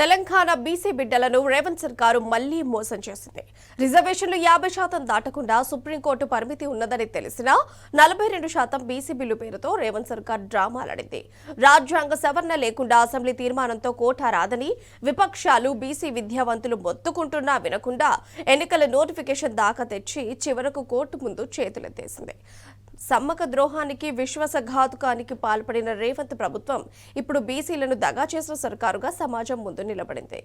Telangana BC బిడ్డలను రేవంత్ సర్కారు మళ్లీ మోసం చేసింది. రిజర్వేషన్లు 50% దాటకుండా సుప్రీంకోర్టు పరిమితి ఉన్నదని తెలిసినా 42% బీసీ బిల్లు పేరుతో రేవంత్ సర్కార్ డ్రామాలాడింది. రాజ్యాంగ సవరణ లేకుండా అసెంబ్లీ తీర్మానంతో కోటా రాదని విపక్షాలు బీసీ విద్యావంతులు మొత్తుకుంటున్నా వినకుండా ఎన్నికల నోటిఫికేషన్ దాకా తెచ్చి చివరకు కోర్టు ముందు చేతులెత్తేసింది. సమ్మక ద్రోహానికి విశ్వాసఘాతుకానికి పాల్పడిన రేవంత్ ప్రభుత్వం ఇప్పుడు బీసీలను దగా చేసిన సర్కారుగా సమాజం ముందు నిలబడింది.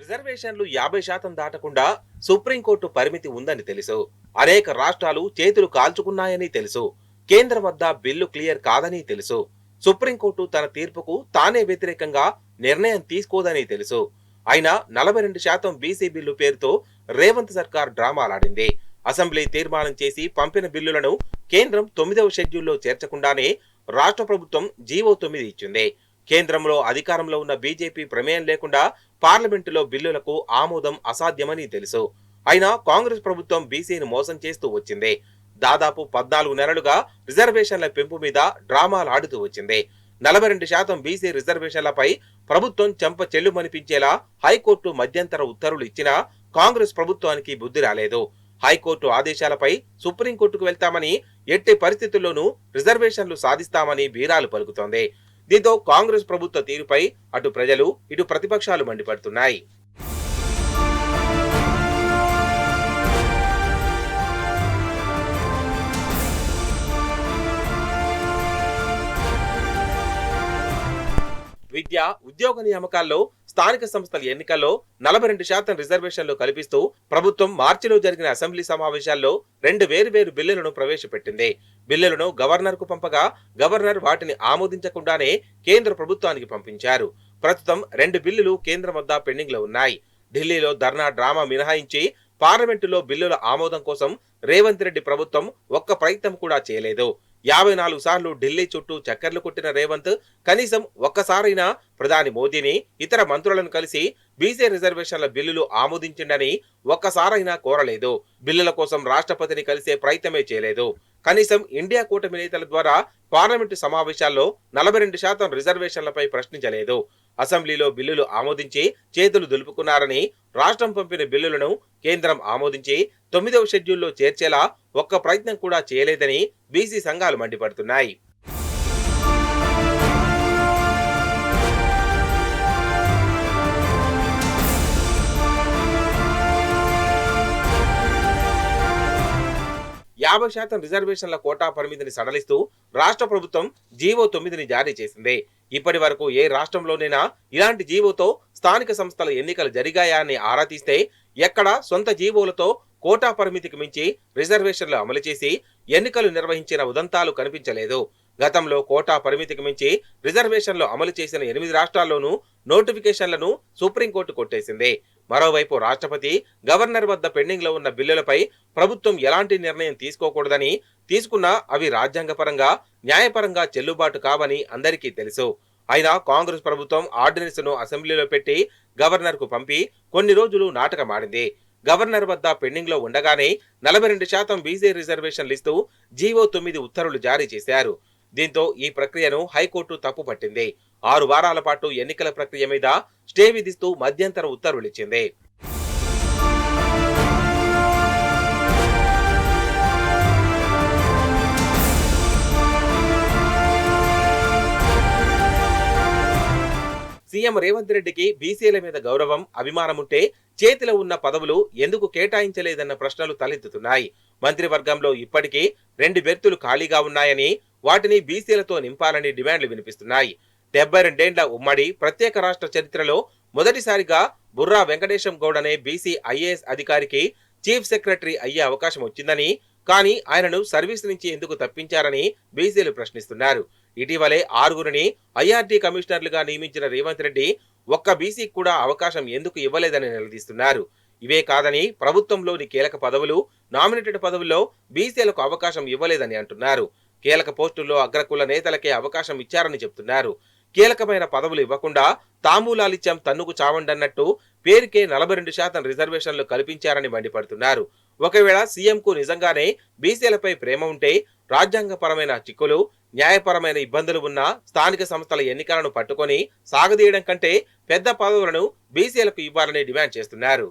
రిజర్వేషన్లు 50% దాటకుండా సుప్రీంకోర్టు పరిమితి ఉందని తెలుసు. అనేక రాష్ట్రాలు చేతులు కాల్చుకున్నాయని తెలుసు. కేంద్రం వద్ద బిల్లు క్లియర్ కాదని తెలుసు. సుప్రీంకోర్టు తన తీర్పుకు తానే వ్యతిరేకంగా నిర్ణయం తీసుకోదని తెలుసు. అయినా 42% బీసీ బిల్లు పేరుతో రేవంత్ సర్కార్ డ్రామాలాడింది. అసెంబ్లీ తీర్మానం చేసి పంపిన బిల్లులను కేంద్రం 9వ షెడ్యూల్లో చేర్చకుండానే రాష్ట్ర ప్రభుత్వం జీవో 9 ఇచ్చింది. కేంద్రంలో అధికారంలో ఉన్న బీజేపీ ప్రమేయం లేకుండా పార్లమెంటులో బిల్లులకు ఆమోదం అసాధ్యమని తెలుసు. అయినా కాంగ్రెస్ ప్రభుత్వం బీసీని మోసం చేస్తూ వచ్చింది. దాదాపు 14 నెలలుగా రిజర్వేషన్ల పెంపు మీద డ్రామాలు ఆడుతూ వచ్చింది. 42% బీసీ రిజర్వేషన్లపై ప్రభుత్వం చెంప చెల్లుమనిపించేలా హైకోర్టు మధ్యంతర ఉత్తర్వులు ఇచ్చినా కాంగ్రెస్ ప్రభుత్వానికి బుద్ధి రాలేదు. హైకోర్టు ఆదేశాలపై సుప్రీంకోర్టుకు వెళ్తామని, ఎట్టి పరిస్థితుల్లోనూ రిజర్వేషన్లు సాధిస్తామని బీరాలు పలుకుతోంది. దీంతో కాంగ్రెస్ ప్రభుత్వ తీరుపై అటు ప్రజలు, ఇటు ప్రతిపక్షాలు మండిపడుతున్నాయి. విద్య, ఉద్యోగ నియామకాల్లో, స్థానిక సంస్థల ఎన్నికల్లో 42% రిజర్వేషన్లు కల్పిస్తూ ప్రభుత్వం మార్చిలో జరిగిన అసెంబ్లీ సమావేశాల్లో 2 వేర్వేరు బిల్లులను ప్రవేశపెట్టింది. బిల్లులను గవర్నర్ కు పంపగా గవర్నర్ వాటిని ఆమోదించకుండానే కేంద్ర ప్రభుత్వానికి పంపించారు. ప్రస్తుతం 2 బిల్లులు కేంద్రం వద్ద పెండింగ్ లో ఉన్నాయి. ఢిల్లీలో ధర్నా డ్రామా మినహాయించి పార్లమెంటులో బిల్లుల ఆమోదం కోసం రేవంత్ రెడ్డి ప్రభుత్వం ఒక్క ప్రయత్నం కూడా చేయలేదు. 54 సార్లు ఢిల్లీ చుట్టూ చక్కర్లు కొట్టిన రేవంత్ కనీసం ఒక్కసారైనా ప్రధాని మోదీని, ఇతర మంత్రులను కలిసి బీసీ రిజర్వేషన్ల బిల్లులు ఆమోదించిండని ఒక్కసారైనా కోరలేదు. బిల్లుల కోసం రాష్ట్రపతిని కలిసే ప్రయత్నమే చేయలేదు. కనీసం ఇండియా కూటమి నేతల ద్వారా పార్లమెంటు సమావేశాల్లో 42% రిజర్వేషన్లపై ప్రశ్నించలేదు. అసెంబ్లీలో బిల్లులు ఆమోదించి చేతులు దులుపుకున్నారని, రాష్ట్రం పంపిన బిల్లులను కేంద్రం ఆమోదించి 9వ షెడ్యూల్లో చేర్చేలా ఒక్క ప్రయత్నం కూడా చేయలేదని బీసీ సంఘాలు మండిపడుతున్నాయి. యాభై శాతం రిజర్వేషన్ల కోటా పరిమితిని సడలిస్తూ రాష్ట్ర ప్రభుత్వం జీవో 9ని జారీ చేసింది. ఇప్పటి వరకు ఏ రాష్ట్రంలోనైనా ఇలాంటి జీవోతో స్థానిక సంస్థల ఎన్నికలు జరిగాయా అని ఆరా తీస్తే ఎక్కడా సొంత జీవోలతో కోటా పరిమితికి మించి రిజర్వేషన్లు అమలు చేసి ఎన్నికలు నిర్వహించిన ఉదంతాలు కనిపించలేదు. గతంలో కోటా పరిమితికి మించి రిజర్వేషన్లు అమలు చేసిన 8 రాష్ట్రాల్లోనూ నోటిఫికేషన్లను సుప్రీంకోర్టు కొట్టేసింది. మరోవైపు రాష్ట్రపతి, గవర్నర్ వద్ద పెండింగ్ లో ఉన్న బిల్లులపై ప్రభుత్వం ఎలాంటి నిర్ణయం తీసుకోకూడదని, తీసుకున్నా అవి రాజ్యాంగపరంగా, న్యాయపరంగా చెల్లుబాటు కావని అందరికీ తెలుసు. అయినా కాంగ్రెస్ ప్రభుత్వం ఆర్డినెన్స్ ను అసెంబ్లీలో పెట్టి గవర్నర్ కు పంపి కొన్ని రోజులు నాటకమాడింది. గవర్నర్ వద్ద పెండింగ్ లో ఉండగానే 42% బీసీ రిజర్వేషన్లు ఇస్తూ జీవో 9 ఉత్తర్వులు జారీ చేశారు. దీంతో ఈ ప్రక్రియను హైకోర్టు తప్పుపట్టింది. 6 వారాల పాటు ఎన్నికల ప్రక్రియ మీద స్టే విధిస్తూ మధ్యంతర ఉత్తర్వులిచ్చింది. సీఎం రేవంత్ రెడ్డికి బీసీల మీద గౌరవం, అభిమానం ఉంటే చేతిలో ఉన్న పదవులు ఎందుకు కేటాయించలేదన్న ప్రశ్నలు తలెత్తుతున్నాయి. మంత్రివర్గంలో ఇప్పటికీ 2 బెర్తులు ఖాళీగా ఉన్నాయని, వాటిని బీసీలతో నింపాలని డిమాండ్లు వినిపిస్తున్నాయి. 72 ఉమ్మడి ప్రత్యేక రాష్ట్ర చరిత్రలో మొదటిసారిగా బుర్రా వెంకటేశం గౌడ్ అనే బీసీ ఐఏఎస్ అధికారికి చీఫ్ సెక్రటరీ అయ్యే అవకాశం వచ్చిందని, కానీ ఆయనను సర్వీస్ నుంచి ఎందుకు తప్పించారని బీసీలు ప్రశ్నిస్తున్నారు. ఇటీవలే 6గురిని ఐఆర్టీ కమిషనర్లుగా నియమించిన రేవంత్ రెడ్డి ఒక్క బీసీకి కూడా అవకాశం ఎందుకు ఇవ్వలేదని నిలదీస్తున్నారు. ఇవే కాదని ప్రభుత్వంలోని కీలక పదవులు, నామినేటెడ్ పదవుల్లో బీసీలకు అవకాశం ఇవ్వలేదని అంటున్నారు. కీలక పోస్టుల్లో అగ్రకుల నేతలకే అవకాశం ఇచ్చారని చెబుతున్నారు. కీలకమైన పదవులు ఇవ్వకుండా తాంబూలాలిత్యం తన్నుకు చావండన్నట్టు పేరుకే 42% రిజర్వేషన్లు కల్పించారని మండిపడుతున్నారు. ఒకవేళ సీఎంకు నిజంగానే బీసీలపై ప్రేమ ఉంటే రాజ్యాంగపరమైన చిక్కులు, న్యాయపరమైన ఇబ్బందులు ఉన్న స్థానిక సంస్థల ఎన్నికలను పట్టుకొని సాగదీయడం కంటే పెద్ద పదవులను బీసీలకు ఇవ్వాలని డిమాండ్ చేస్తున్నారు.